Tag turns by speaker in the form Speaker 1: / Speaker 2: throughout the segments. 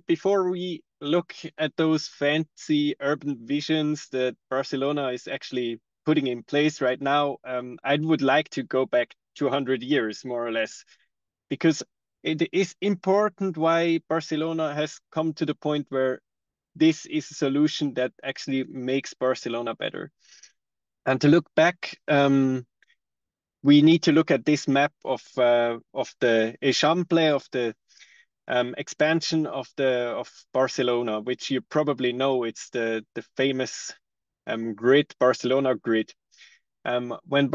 Speaker 1: before we look at those fancy urban visions that Barcelona is actually putting in place right now, I would like to go back 200 years, more or less, because it is important why Barcelona has come to the point where this is a solution that actually makes Barcelona better. And to look back, we need to look at this map of the Eixample, of the expansion of Barcelona, which you probably know. It's the famous grid, Barcelona grid. When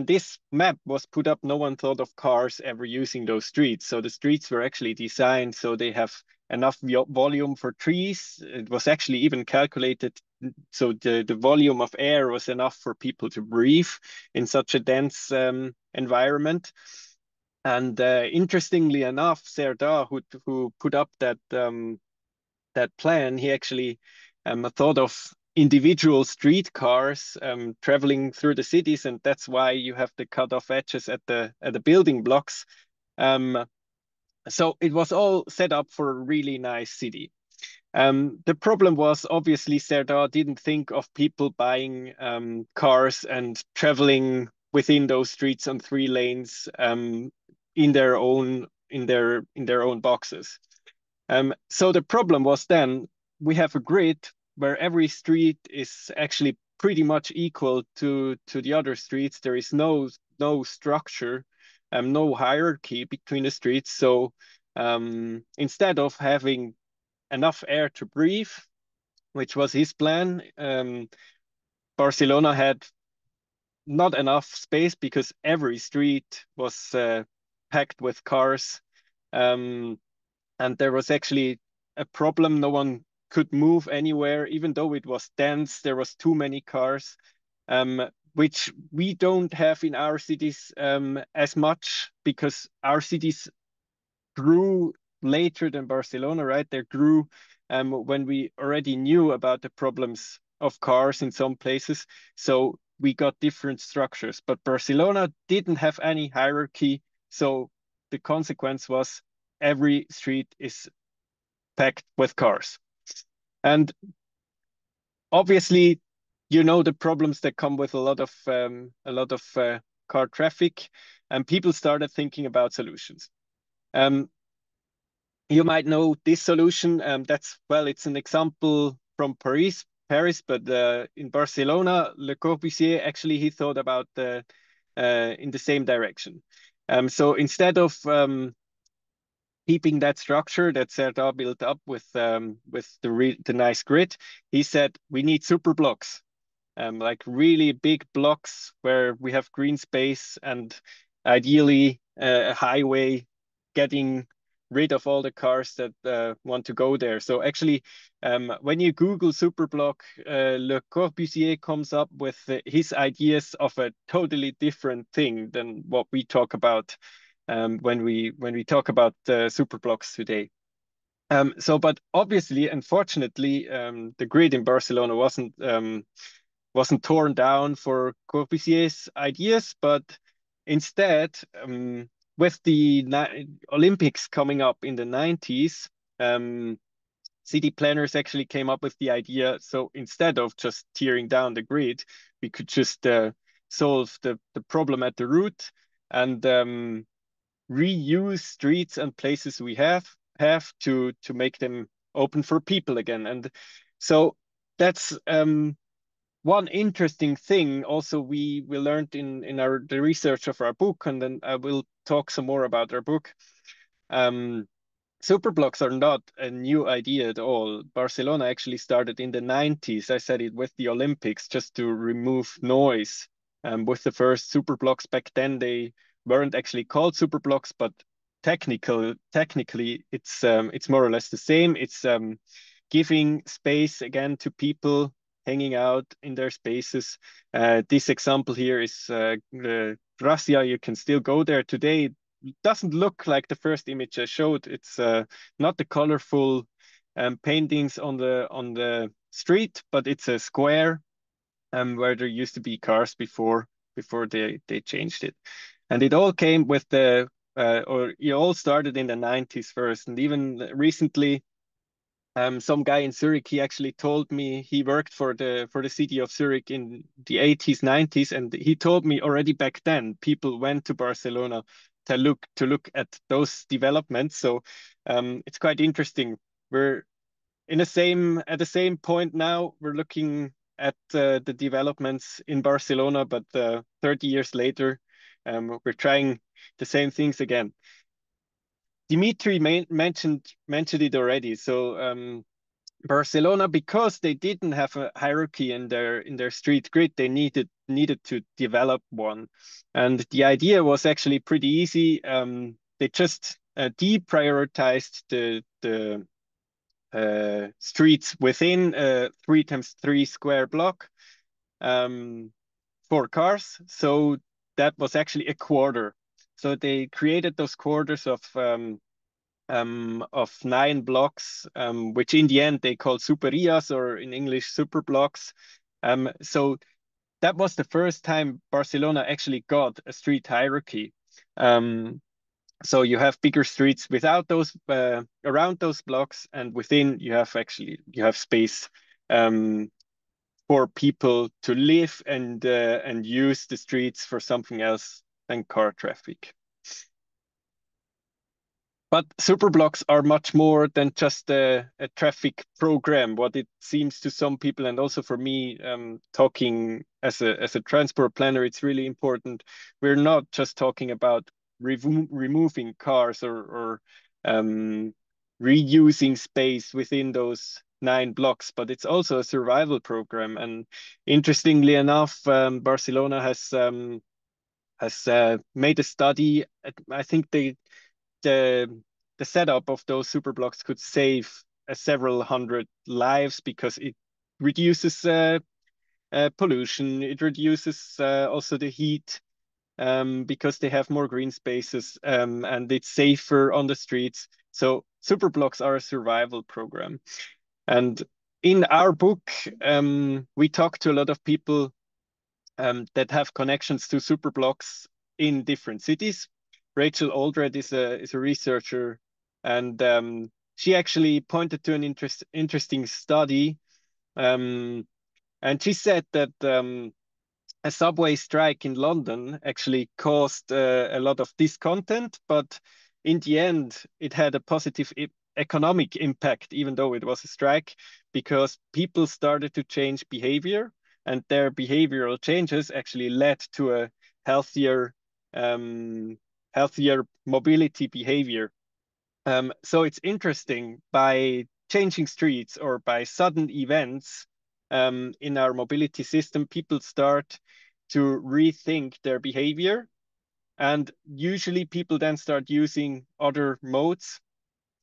Speaker 1: this map was put up, no one thought of cars ever using those streets. So the streets were actually designed so they have enough volume for trees. It was actually even calculated so the volume of air was enough for people to breathe in such a dense environment. And interestingly enough, Serdar, who put up that plan, he actually thought of individual streetcars traveling through the cities, and that's why you have the cut-off edges at the building blocks. Um, so it was all set up for a really nice city. The problem was obviously Serdar didn't think of people buying cars and traveling within those streets on 3 lanes in their own boxes. So the problem was then we have a grid where every street is actually pretty much equal to the other streets. There is no structure, no hierarchy between the streets. So instead of having enough air to breathe, which was his plan, Barcelona had not enough space because every street was packed with cars. Um, and there was actually a problem. No one could move anywhere, even though it was dense. There was too many cars, which we don't have in our cities as much because our cities grew later than Barcelona, right? They grew when we already knew about the problems of cars in some places. So we got different structures, but Barcelona didn't have any hierarchy. So the consequence was every street is packed with cars. And obviously, you know the problems that come with a lot of car traffic, and people started thinking about solutions. Um, you might know this solution. It's an example from Paris, but in Barcelona, Le Corbusier actually he thought about in the same direction. So instead of keeping that structure that Serdar built up with the nice grid, he said we need super blocks, like really big blocks where we have green space and ideally a highway getting rid of all the cars that want to go there. So actually, when you Google Superblock, Le Corbusier comes up with his ideas of a totally different thing than what we talk about when we talk about Superblocks today. But obviously, unfortunately, the grid in Barcelona wasn't torn down for Corbusier's ideas, but instead, with the Olympics coming up in the 90s, city planners actually came up with the idea. So instead of just tearing down the grid, we could just solve the problem at the root and reuse streets and places we have to make them open for people again. And so that's one interesting thing also we learned in our the research of our book, and then I will talk some more about our book. Um, Superblocks are not a new idea at all. Barcelona actually started in the 90s. I said it with the Olympics just to remove noise. With the first superblocks back then, they weren't actually called superblocks, but technically it's more or less the same. It's giving space again to people hanging out in their spaces. This example here is Gracia. You can still go there today. It doesn't look like the first image I showed. It's not the colorful paintings on the street, but it's a square where there used to be cars before they changed it. And it all came with the or it all started in the 90s first, and even recently, some guy in Zurich, he actually told me he worked for the city of Zurich in the 80s, 90s, and he told me already back then people went to Barcelona to look at those developments. So it's quite interesting. We're in the same at the same point now. We're looking at the developments in Barcelona, but 30 years later, we're trying the same things again. Dimitri mentioned it already. So Barcelona, because they didn't have a hierarchy in their street grid, they needed to develop one, and the idea was actually pretty easy. They just deprioritized the streets within a 3x3 square block um, for cars. So that was actually a quarter. So they created those quarters of 9 blocks, which in the end they called superias, or in English superblocks. So that was the first time Barcelona actually got a street hierarchy. So you have bigger streets without those around those blocks, and within you have space for people to live and use the streets for something else than car traffic. But Superblocks are much more than just a traffic program. What it seems to some people, and also for me, talking as a transport planner, it's really important. We're not just talking about removing cars or reusing space within those 9 blocks, but it's also a survival program. And interestingly enough, Barcelona has made a study. I think the the setup of those superblocks could save several hundred lives because it reduces pollution. It reduces also the heat because they have more green spaces, and it's safer on the streets. So superblocks are a survival program. And in our book, we talk to a lot of people that have connections to superblocks in different cities. Rachel Aldred is a researcher, and she actually pointed to an interesting study, and she said that a subway strike in London actually caused a lot of discontent, but in the end, it had a positive economic impact, even though it was a strike, because people started to change behavior, and their behavioral changes actually led to a healthier, um, healthier mobility behavior. So it's interesting, by changing streets or by sudden events in our mobility system, people start to rethink their behavior. And usually people then start using other modes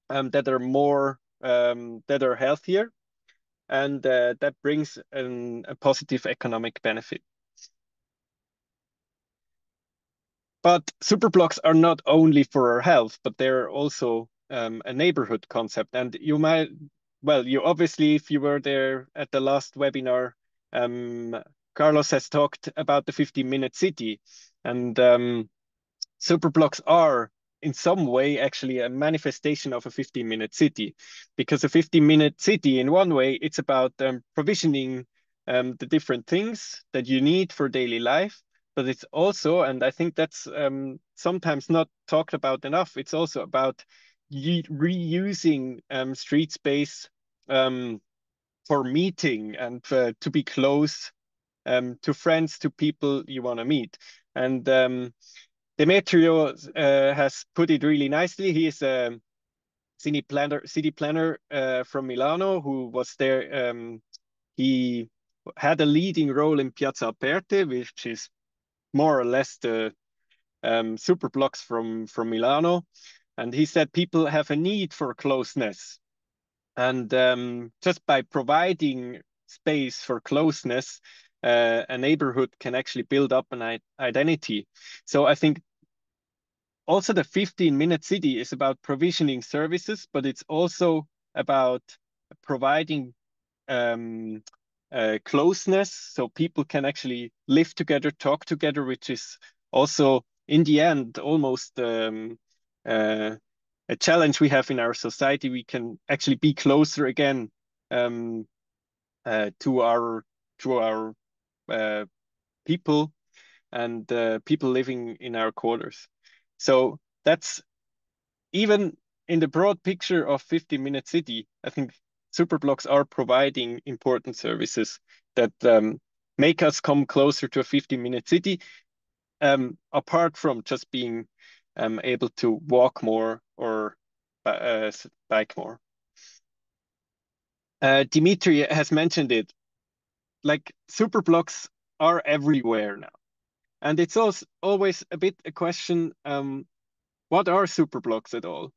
Speaker 1: that are that are healthier. And that brings a positive economic benefit. But superblocks are not only for our health, but they're also a neighborhood concept. And you might, well, you obviously, if you were there at the last webinar, Carlos has talked about the 15-minute city. And superblocks are in some way actually a manifestation of a 15-minute city, because a 15-minute city, in one way, it's about provisioning the different things that you need for daily life. But it's also, and I think that's sometimes not talked about enough, it's also about reusing street space for meeting and to be close to friends, to people you want to meet. And Demetrio has put it really nicely. He is a city planner from Milano who was there. He had a leading role in Piazza Aperte, which is more or less the superblocks from Milano. And he said people have a need for closeness. And just by providing space for closeness, a neighborhood can actually build up an identity. So I think also the 15-minute city is about provisioning services, but it's also about providing closeness, so people can actually live together, talk together, which is also in the end almost a challenge we have in our society. We can actually be closer again to our people and people living in our quarters. So that's even in the broad picture of 15-minute city. I think Superblocks are providing important services that make us come closer to a 15-minute city, apart from just being able to walk more or bike more. Dimitri has mentioned it, like Superblocks are everywhere now. And it's also always a bit a question, what are Superblocks at all?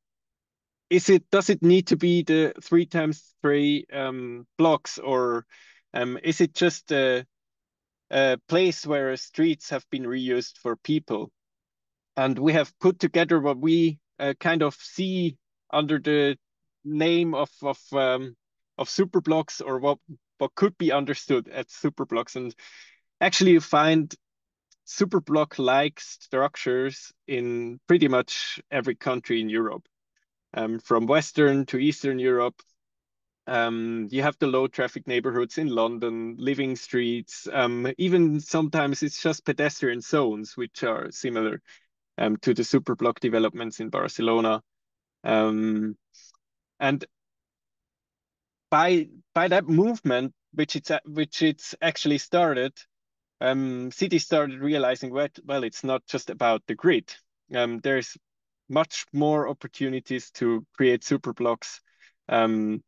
Speaker 1: Does it need to be the 3x3 blocks, or is it just a place where streets have been reused for people? And we have put together what we kind of see under the name of Superblocks, or what could be understood as Superblocks. And actually you find Superblock-like structures in pretty much every country in Europe, from Western to Eastern Europe. You have the low traffic neighborhoods in London, living streets, even sometimes it's just pedestrian zones, which are similar to the Superblock developments in Barcelona. And by that movement, which it's actually started, cities started realizing, well, it's not just about the grid. There's much more opportunities to create Superblocks than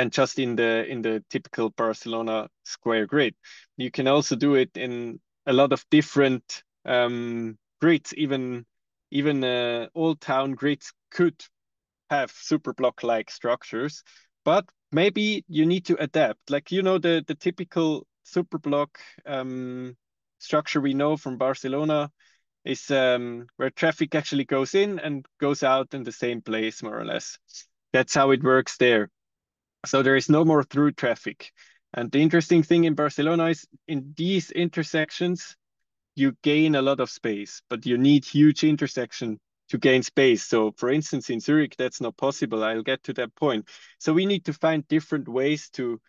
Speaker 1: just in the typical Barcelona square grid. You can also do it in a lot of different grids. Even old town grids could have Superblock-like structures, but maybe you need to adapt. Like, you know, the typical Superblock structure we know from Barcelona is where traffic actually goes in and goes out in the same place, more or less. That's how it works there. So there is no more through traffic. And the interesting thing in Barcelona is in these intersections, you gain a lot of space, but you need huge intersection to gain space. So for instance, in Zurich, that's not possible. I'll get to that point. So we need to find different ways to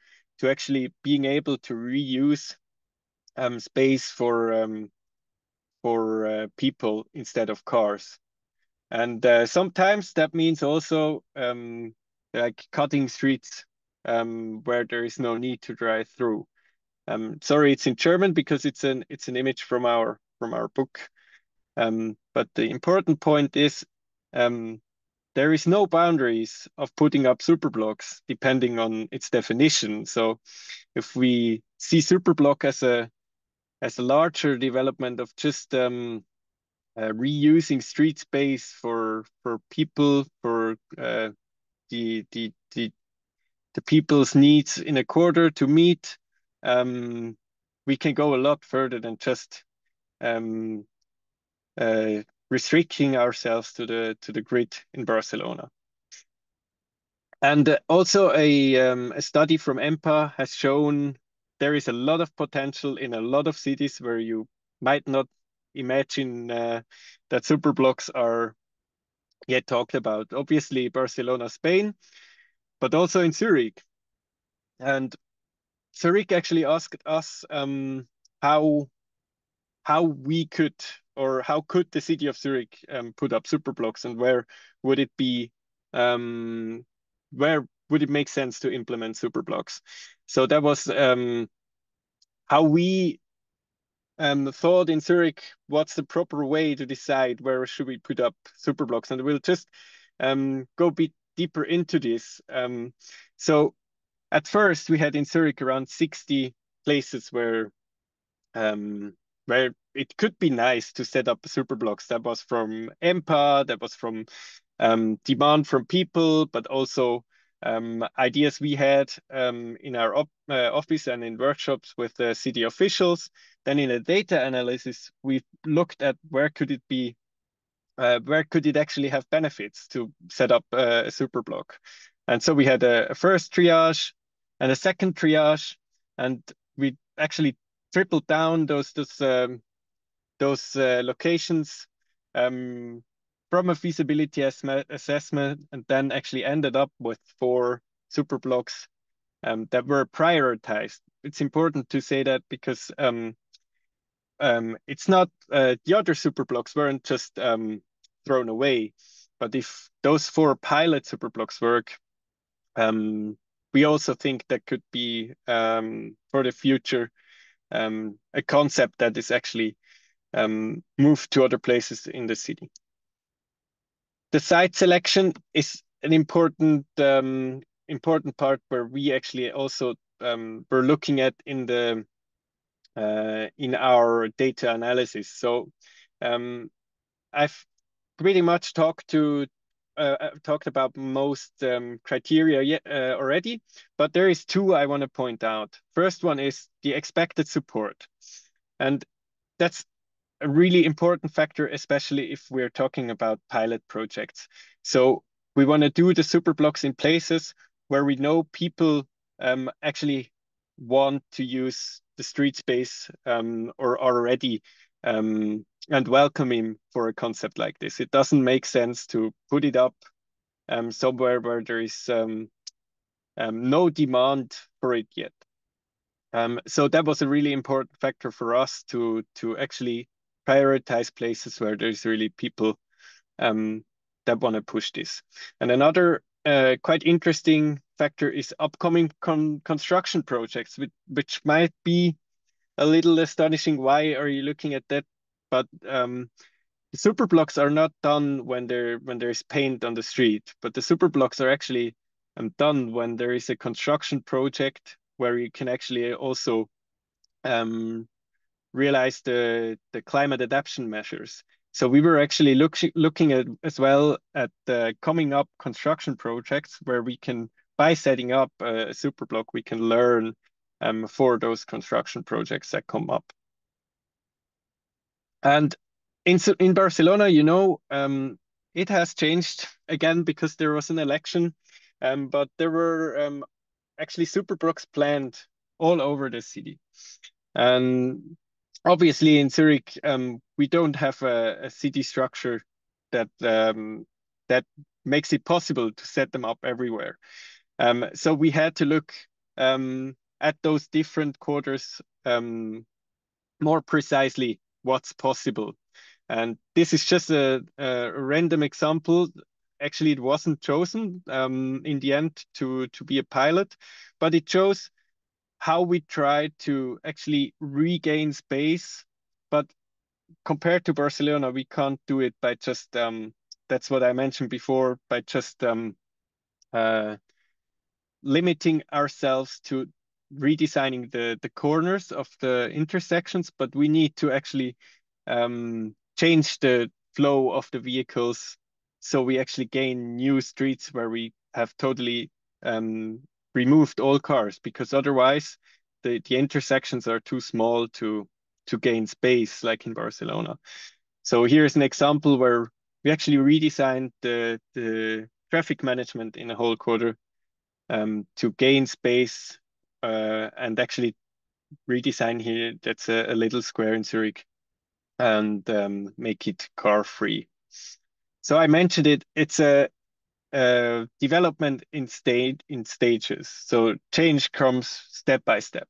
Speaker 1: actually being able to reuse space for people instead of cars. And sometimes that means also like cutting streets where there is no need to drive through. Sorry, it's in German because it's an image from our book. But the important point is there is no boundaries of putting up superblocks depending on its definition. So if we see superblock as a larger development of just reusing street space for people, for the, the the the people's needs in a quarter to meet, we can go a lot further than just um, uh, restricting ourselves to the grid in Barcelona. And also a study from EMPA has shown there is a lot of potential in a lot of cities where you might not imagine that superblocks are yet talked about. Obviously, Barcelona, Spain, but also in Zurich. And Zurich actually asked us how we could, or how could the city of Zurich put up superblocks, and would it be um, where would it make sense to implement superblocks? So that was how we thought in Zurich. What's the proper way to decide where should we put up superblocks? And we'll just go a bit deeper into this. So at first we had in Zurich around 60 places where it could be nice to set up superblocks. That was from EMPA, that was from demand from people, but also ideas we had in our office and in workshops with the city officials. Then in a data analysis, we looked at where could it actually have benefits to set up a superblock. And so we had a first triage and a second triage, and we actually tripled down those locations from a feasibility assessment, and then actually ended up with 4 superblocks that were prioritized. It's important to say that because it's not the other superblocks weren't just thrown away, but if those 4 pilot superblocks work, we also think that could be for the future a concept that is actually moved to other places in the city. The site selection is an important important part where we actually also were looking at in the in our data analysis. So I've pretty much talked about most criteria already, but there is 2 I want to point out. First one is the expected support, and that's a really important factor, especially if we're talking about pilot projects. So we want to do the superblocks in places where we know people actually want to use the street space or already and welcome him for a concept like this. It doesn't make sense to put it up somewhere where there is no demand for it yet. So that was a really important factor for us to actually prioritize places where there's really people that want to push this. And another quite interesting factor is upcoming construction projects, which might be a little astonishing. Why are you looking at that? But the superblocks are not done when there's paint on the street, but the superblocks are actually done when there is a construction project where you can actually also realize the climate adaptation measures. So we were actually looking at as well at the coming up construction projects where we can, by setting up a superblock, we can learn for those construction projects that come up. And in Barcelona, you know, it has changed again because there was an election, but there were actually superblocks planned all over the city. And obviously in Zurich, we don't have a city structure that that makes it possible to set them up everywhere. So we had to look at those different quarters more precisely what's possible. And this is just a random example. Actually, it wasn't chosen in the end to be a pilot, but it shows how we try to actually regain space. But compared to Barcelona, we can't do it by just, that's what I mentioned before, by just limiting ourselves to redesigning the corners of the intersections, but we need to actually change the flow of the vehicles so we actually gain new streets where we have totally removed all cars, because otherwise the intersections are too small to gain space like in Barcelona. So here's an example where we actually redesigned the traffic management in a whole quarter to gain space and actually redesign here. That's a little square in Zurich and make it car free. So I mentioned it. It's a development in stages. So change comes step by step.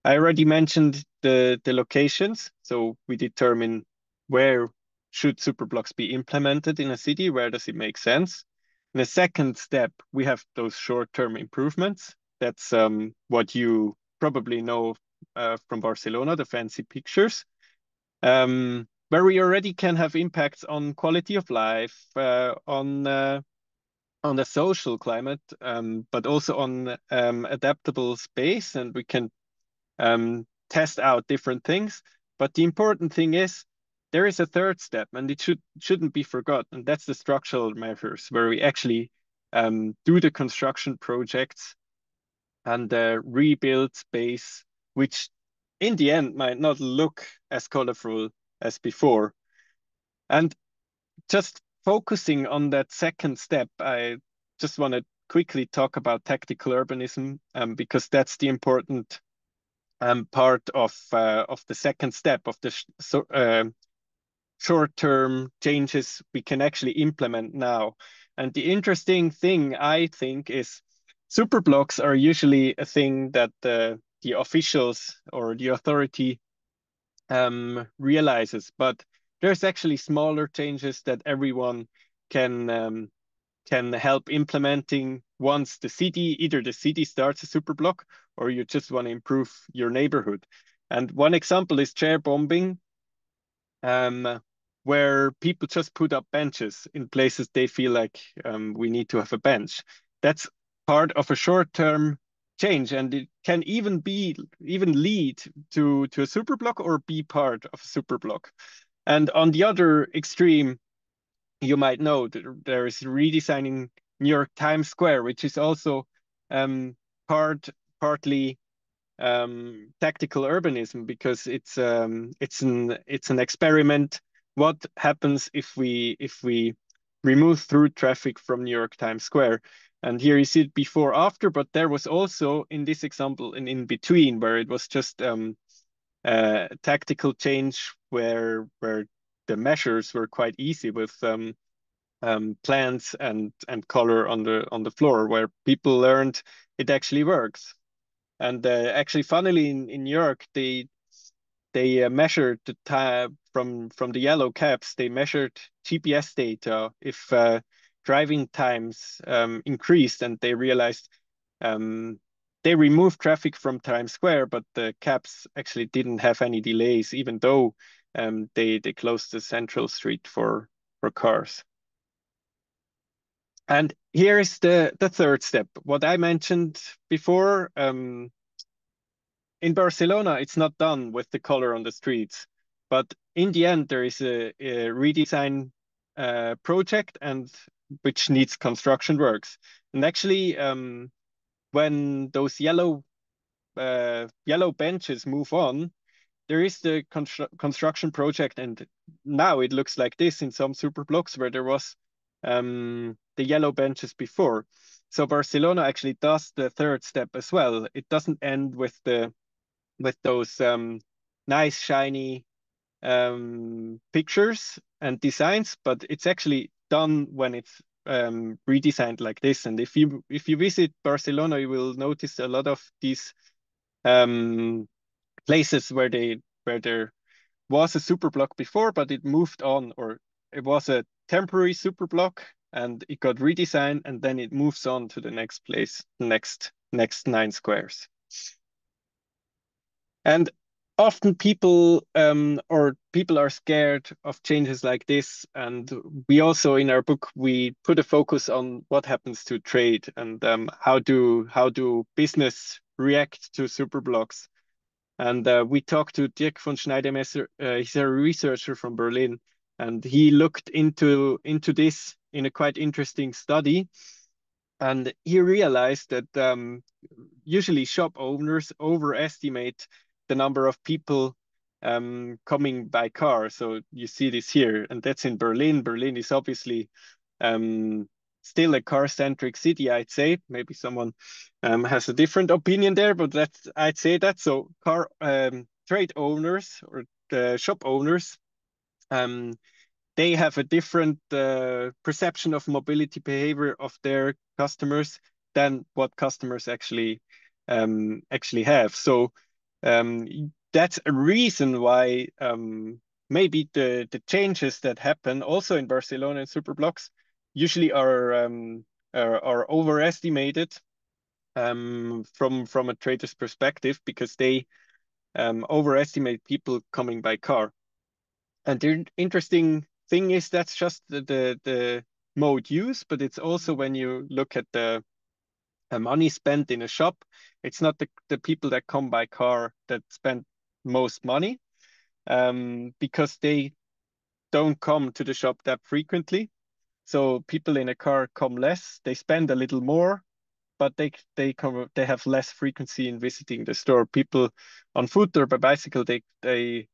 Speaker 1: I already mentioned the locations. So we determine where should superblocks be implemented in a city, where does it make sense. In the second step, we have those short-term improvements. That's what you probably know from Barcelona, the fancy pictures, where we already can have impacts on quality of life, on the social climate, but also on adaptable space, and we can test out different things. But the important thing is there is a third step, and it shouldn't be forgotten. That's the structural measures, where we actually do the construction projects and rebuild space, which in the end might not look as colorful as before. And just focusing on that second step, I just want to quickly talk about tactical urbanism because that's the important part of the second step of the short-term changes we can actually implement now. And the interesting thing, I think, is superblocks are usually a thing that the officials or the authority realizes, but there's actually smaller changes that everyone can help implementing once the city, either the city starts a superblock or you just want to improve your neighborhood. And one example is chair bombing, where people just put up benches in places they feel like we need to have a bench. That's part of a short-term change, and it can even lead to a superblock or be part of a superblock. And on the other extreme, you might know that there is redesigning New York Times Square, which is also um, partly tactical urbanism, because it's an experiment. What happens if we remove through traffic from New York Times Square? And here you see it before after, but there was also in this example an in between where it was just tactical change where the measures were quite easy with plants and color on the floor, where people learned it actually works. And actually, funnily, in New York, they measured the time from the yellow cabs. They measured GPS data if driving times increased, and they realized they removed traffic from Times Square, but the cabs actually didn't have any delays, even though they closed the central street for cars. And here is the third step. What I mentioned before, in Barcelona, it's not done with the color on the streets, but in the end, there is a redesign project and which needs construction works. And actually, when those yellow benches move on, there is the construction project, and now it looks like this in some super blocks where there was the yellow benches before. So Barcelona actually does the third step as well. It doesn't end with those nice shiny pictures and designs, but it's actually done when it's redesigned like this. And if you visit Barcelona, you will notice a lot of these um, places where there was a super block before, but it moved on, or it was a temporary super block and it got redesigned, and then it moves on to the next place, next 9 squares. And often people are scared of changes like this. And we also in our book we put a focus on what happens to trade and how do business react to super blocks. And we talked to Dirk von Schneidemesser. He's a researcher from Berlin, and he looked into this in a quite interesting study. And he realized that usually shop owners overestimate the number of people coming by car. So you see this here, and that's in Berlin. Berlin is obviously um, still a car-centric city, I'd say. Maybe someone has a different opinion there, but I'd say that. So car trade owners or shop owners, um, they have a different perception of mobility behavior of their customers than what customers actually have. So that's a reason why maybe the changes that happen also in Barcelona and superblocks usually are overestimated from a trader's perspective, because they overestimate people coming by car. And the interesting thing is that's just the mode use, but it's also when you look at the money spent in a shop, it's not the people that come by car that spend most money, because they don't come to the shop that frequently. So people in a car come less, they spend a little more, but they have less frequency in visiting the store. People on foot or by bicycle, they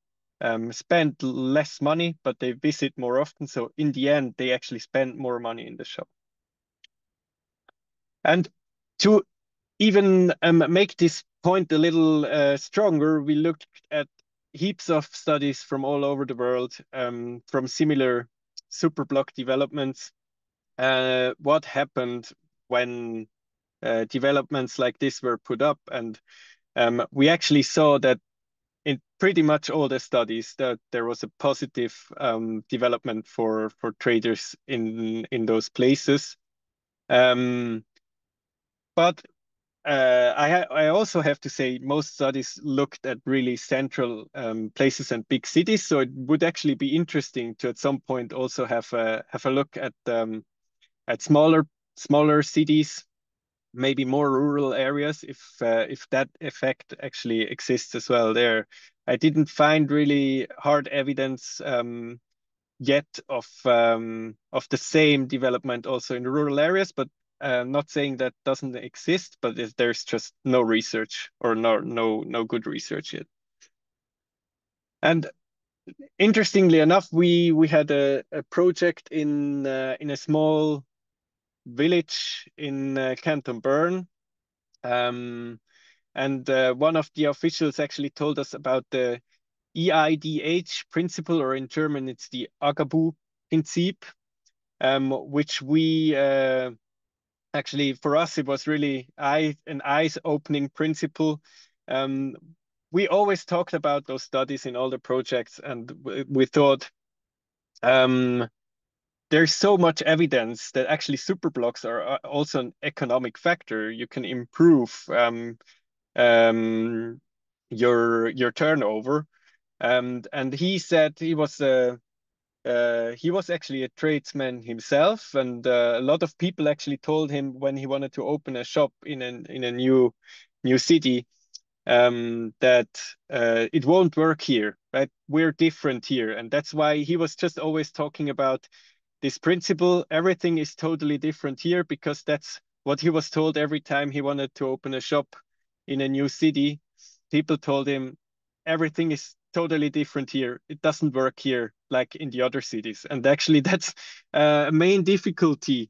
Speaker 1: spend less money, but they visit more often. So in the end, they actually spend more money in the shop. And to even make this point a little stronger, we looked at heaps of studies from all over the world, from similar superblock developments. What happened when developments like this were put up? And we actually saw that in pretty much all the studies that there was a positive development for traders in those places. But I also have to say most studies looked at really central places and big cities. So it would actually be interesting to at some point also have a look at smaller cities, maybe more rural areas, if that effect actually exists as well there. I didn't find really hard evidence yet of the same development also in rural areas, but not saying that doesn't exist, but there's just no research or no good research yet. And interestingly enough, we had a project in a small village in Canton Bern. And one of the officials actually told us about the EIDH principle, or in German, it's the Agabu-Prinzip, which we actually, for us, it was really an eyes-opening principle. We always talked about those studies in all the projects, and we thought there's so much evidence that actually superblocks are also an economic factor. You can improve your turnover. And he said he was actually a tradesman himself, and a lot of people actually told him when he wanted to open a shop in a new city that it won't work here, right? We're different here, and that's why he was just always talking about this principle. Everything is totally different here, because that's what he was told every time he wanted to open a shop in a new city. People told him everything is totally different here. It doesn't work here like in the other cities. And actually, that's a main difficulty,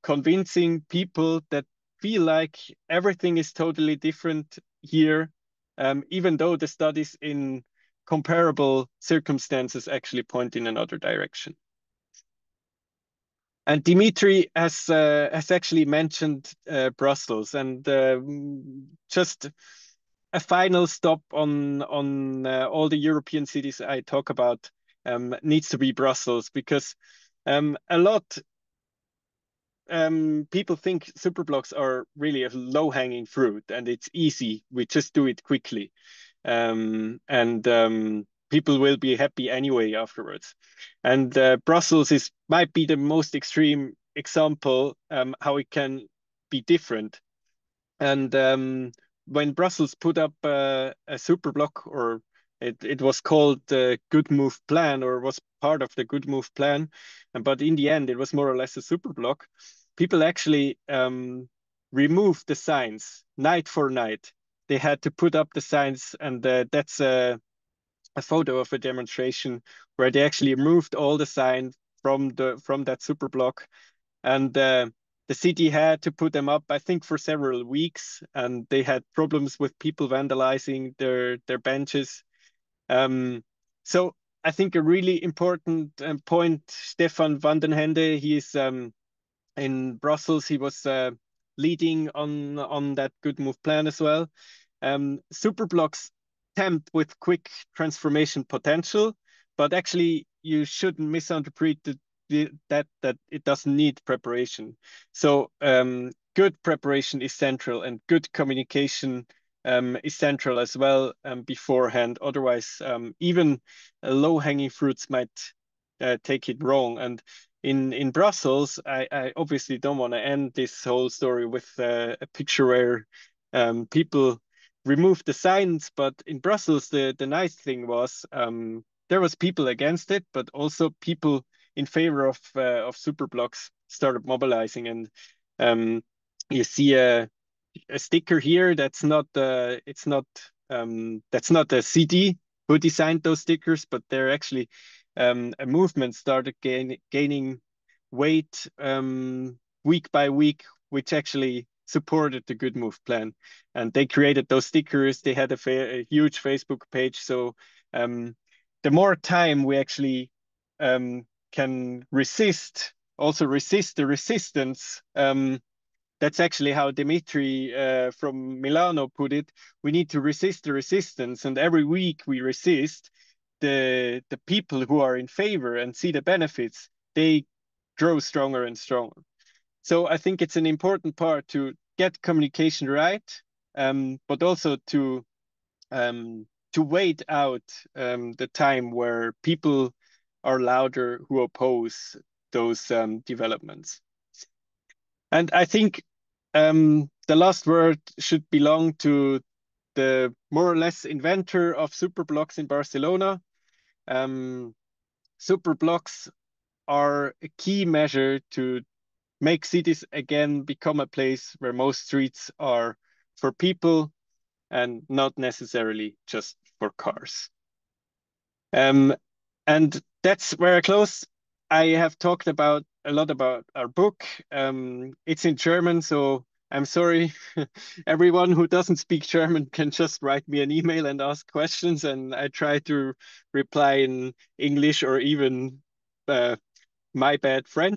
Speaker 1: convincing people that feel like everything is totally different here, even though the studies in comparable circumstances actually point in another direction. And Dimitri has actually mentioned Brussels, and just a final stop on all the European cities I talk about needs to be Brussels, because a lot people think superblocks are really a low-hanging fruit and it's easy. We just do it quickly, and people will be happy anyway afterwards. And Brussels might be the most extreme example how it can be different. And when Brussels put up a superblock, or it was called the Good Move Plan, or was part of the Good Move Plan, but in the end it was more or less a superblock. People actually removed the signs night for night. They had to put up the signs, and that's a photo of a demonstration where they actually removed all the signs from that superblock, and the city had to put them up, I think, for several weeks, and they had problems with people vandalizing their benches. So I think a really important point, Stefan van den Hende, he's in Brussels. He was leading on that Good Move Plan as well. Superblocks tempt with quick transformation potential, but actually you shouldn't misinterpret that it doesn't need preparation. So good preparation is central, and good communication is central as well beforehand. Otherwise, even low-hanging fruits might take it wrong. And in Brussels, I obviously don't want to end this whole story with a picture where people remove the signs, but in Brussels, the nice thing was there was people against it, but also people in favor of superblocks started mobilizing. And you see a sticker here that's not that's not a CD who designed those stickers, but they're actually a movement started gaining weight week by week, which actually supported the Good Move plan, and they created those stickers. They had a huge Facebook page. So the more time we actually can also resist the resistance. That's actually how Dimitri from Milano put it. We need to resist the resistance, and every week we resist, the people who are in favor and see the benefits, they grow stronger and stronger. So I think it's an important part to get communication right, but also to wait out the time where people are louder who oppose those developments. And I think the last word should belong to the more or less inventor of Superblocks in Barcelona. Superblocks are a key measure to make cities again become a place where most streets are for people and not necessarily just for cars. And that's where I close. I have talked a lot about our book. It's in German, so I'm sorry. Everyone who doesn't speak German can just write me an email and ask questions, and I try to reply in English or even my bad French.